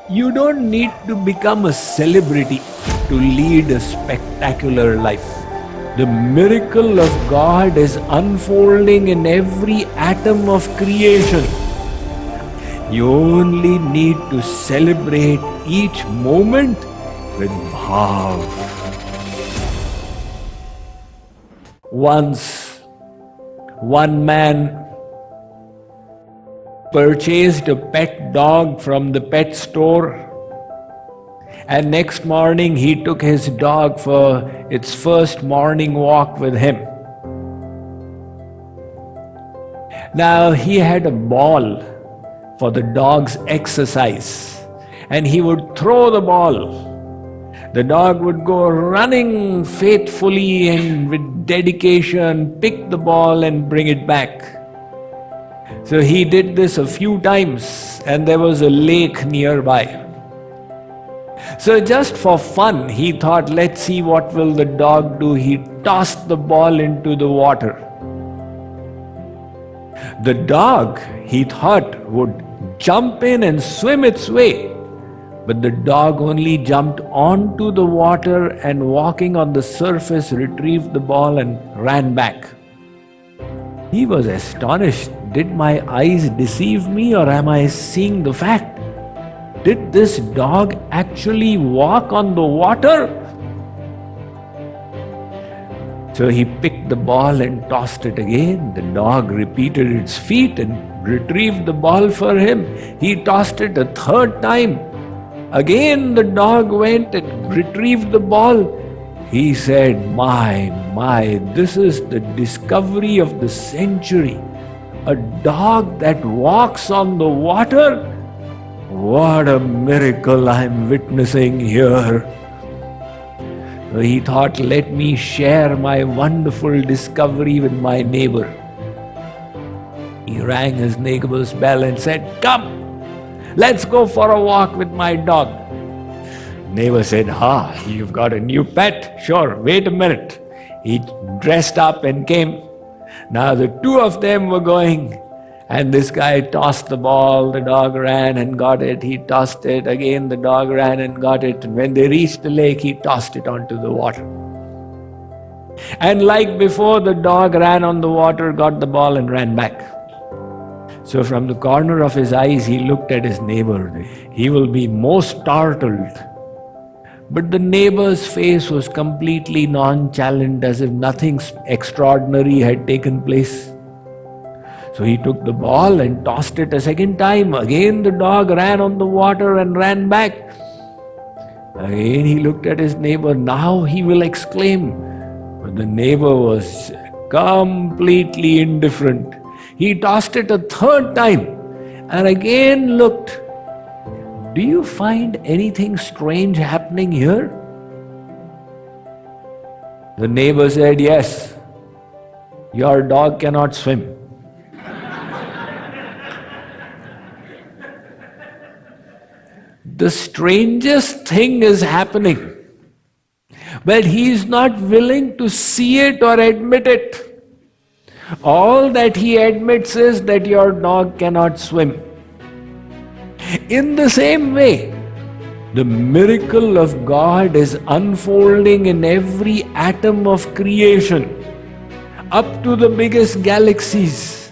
You don't need to become a celebrity to lead a spectacular life. The miracle of God is unfolding in every atom of creation. You only need to celebrate each moment with bhav. Once, one man purchased a pet dog from the pet store, and next morning he took his dog for its first morning walk with him. Now he had a ball for the dog's exercise, and he would throw the ball. The dog would go running faithfully and with dedication, pick the ball and bring it back. So he did this a few times, and there was a lake nearby. So just for fun, he thought, let's see what will the dog do. He tossed the ball into the water. The dog, he thought, would jump in and swim its way. But the dog only jumped onto the water and, walking on the surface, retrieved the ball and ran back. He was astonished. Did my eyes deceive me, or am I seeing the fact? Did this dog actually walk on the water? So he picked the ball and tossed it again. The dog repeated its feat and retrieved the ball for him. He tossed it a third time. Again the dog went and retrieved the ball. He said, my, this is the discovery of the century. A dog that walks on the water? What a miracle I'm witnessing here. So he thought, let me share my wonderful discovery with my neighbor. He rang his neighbor's bell and said, come, let's go for a walk with my dog. Neighbor said, you've got a new pet? Sure, wait a minute. He dressed up and came. Now the two of them were going, and this guy tossed the ball. The dog ran and got it. He tossed it again. The dog ran and got it. And when they reached the lake, he tossed it onto the water. And like before, the dog ran on the water, got the ball and ran back. So from the corner of his eyes, he looked at his neighbor. He will be most startled. But the neighbor's face was completely nonchalant, as if nothing extraordinary had taken place. So he took the ball and tossed it a second time. Again the dog ran on the water and ran back. Again he looked at his neighbor. Now he will exclaim. But the neighbor was completely indifferent. He tossed it a third time and again looked. Do you find anything strange happening here? The neighbor said, yes, your dog cannot swim. The strangest thing is happening, but he is not willing to see it or admit it. All that he admits is that your dog cannot swim. In the same way, the miracle of God is unfolding in every atom of creation, up to the biggest galaxies.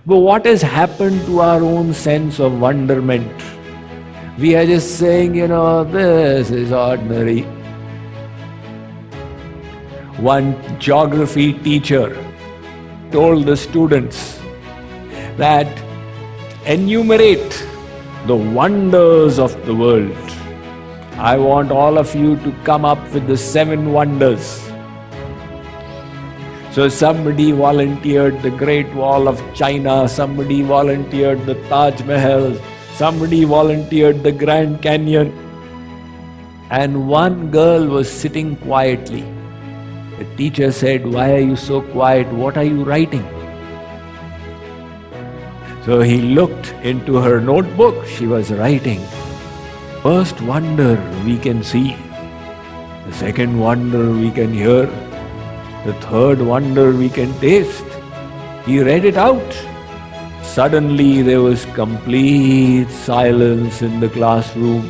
But what has happened to our own sense of wonderment? We are just saying, this is ordinary. One geography teacher told the students that enumerate the wonders of the world. I want all of you to come up with the 7 wonders. So somebody volunteered the Great Wall of China, somebody volunteered the Taj Mahal, somebody volunteered the Grand Canyon, and one girl was sitting quietly. The teacher said, why are you so quiet? What are you writing? So he looked into her notebook. She was writing, first wonder we can see, the second wonder we can hear, the third wonder we can taste. He read it out. Suddenly there was complete silence in the classroom.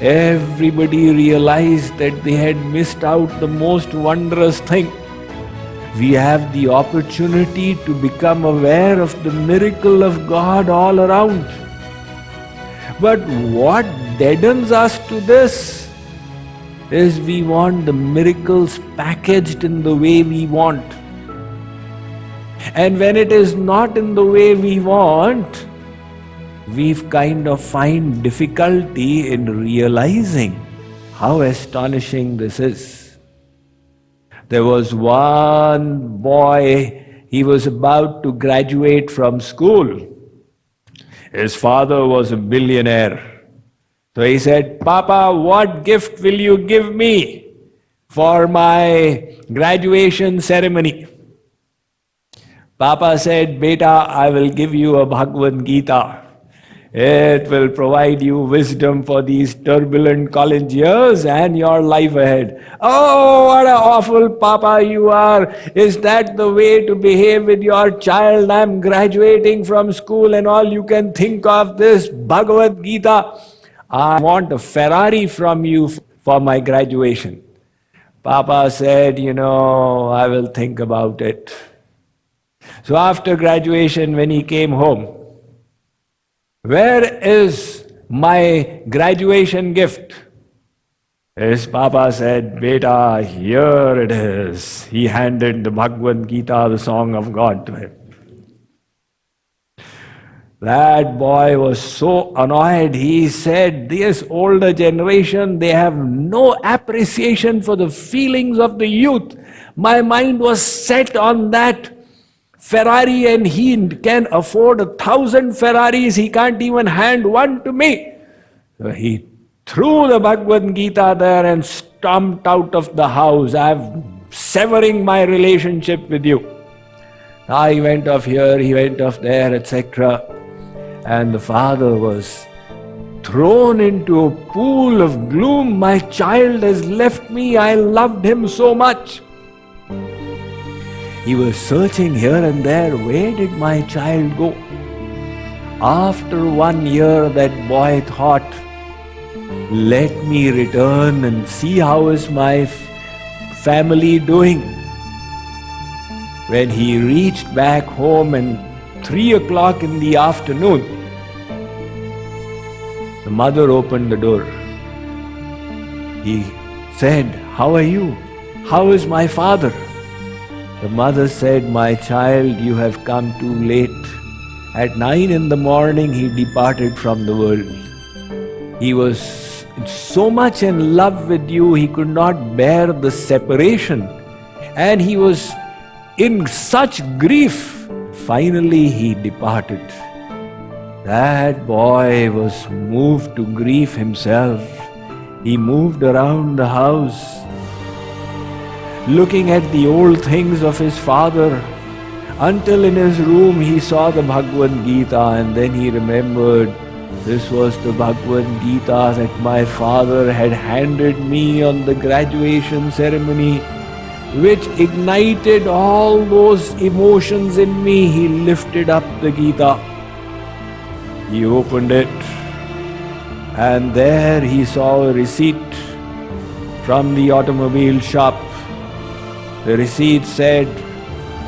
Everybody realized that they had missed out the most wondrous thing. We have the opportunity to become aware of the miracle of God all around. But what deadens us to this is we want the miracles packaged in the way we want. And when it is not in the way we want, we kind of find difficulty in realizing how astonishing this is. There was one boy, he was about to graduate from school. His father was a billionaire. So he said, "Papa, what gift will you give me for my graduation ceremony?" Papa said, "Beta, I will give you a Bhagavad Gita. It will provide you wisdom for these turbulent college years and your life ahead." "Oh, what an awful papa you are. Is that the way to behave with your child? I'm graduating from school and all you can think of this Bhagavad Gita. I want a Ferrari from you for my graduation." Papa said, "I will think about it." So after graduation, when he came home, "Where is my graduation gift?" His papa said, "Beta, here it is." He handed the Bhagavad Gita, the song of God, to him. That boy was so annoyed. He said, "This older generation, they have no appreciation for the feelings of the youth. My mind was set on that Ferrari and he can afford 1,000 Ferraris. He can't even hand one to me." So he threw the Bhagavad Gita there and stomped out of the house. "I'm severing my relationship with you." He went off here, he went off there, etc. And the father was thrown into a pool of gloom. "My child has left me. I loved him so much." He was searching here and there. Where did my child go? After 1 year, that boy thought, "Let me return and see how is my family doing." When he reached back home and 3 o'clock in the afternoon, the mother opened the door. He said, "How are you? How is my father?" The mother said, "My child, you have come too late. At 9 in the morning, he departed from the world. He was so much in love with you, he could not bear the separation. And he was in such grief. Finally, he departed." That boy was moved to grief himself. He moved around the house, looking at the old things of his father, until in his room he saw the Bhagavad Gita, and then he remembered, this was the Bhagavad Gita that my father had handed me on the graduation ceremony, which ignited all those emotions in me. He lifted up the Gita. He opened it, and there he saw a receipt from the automobile shop. The receipt said,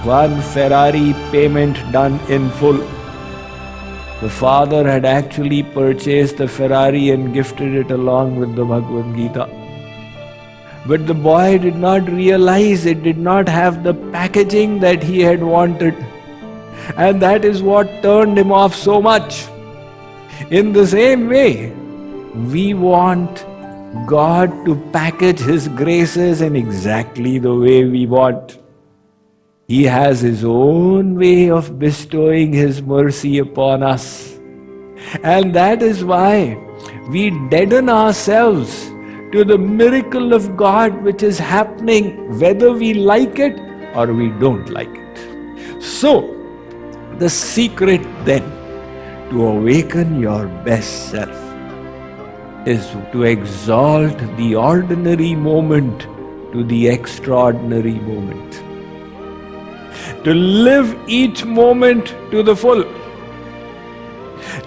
1 Ferrari payment done in full. The father had actually purchased the Ferrari and gifted it along with the Bhagavad Gita. But the boy did not realize it did not have the packaging that he had wanted. And that is what turned him off so much. In the same way, we want God to package His graces in exactly the way we want. He has His own way of bestowing His mercy upon us. And that is why we deaden ourselves to the miracle of God which is happening, whether we like it or we don't like it. So, the secret then to awaken your best self is to exalt the ordinary moment to the extraordinary moment. To live each moment to the full.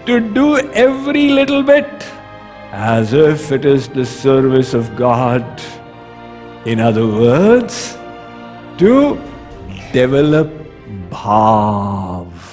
to do every little bit as if it is the service of God. In other words, to develop bhav.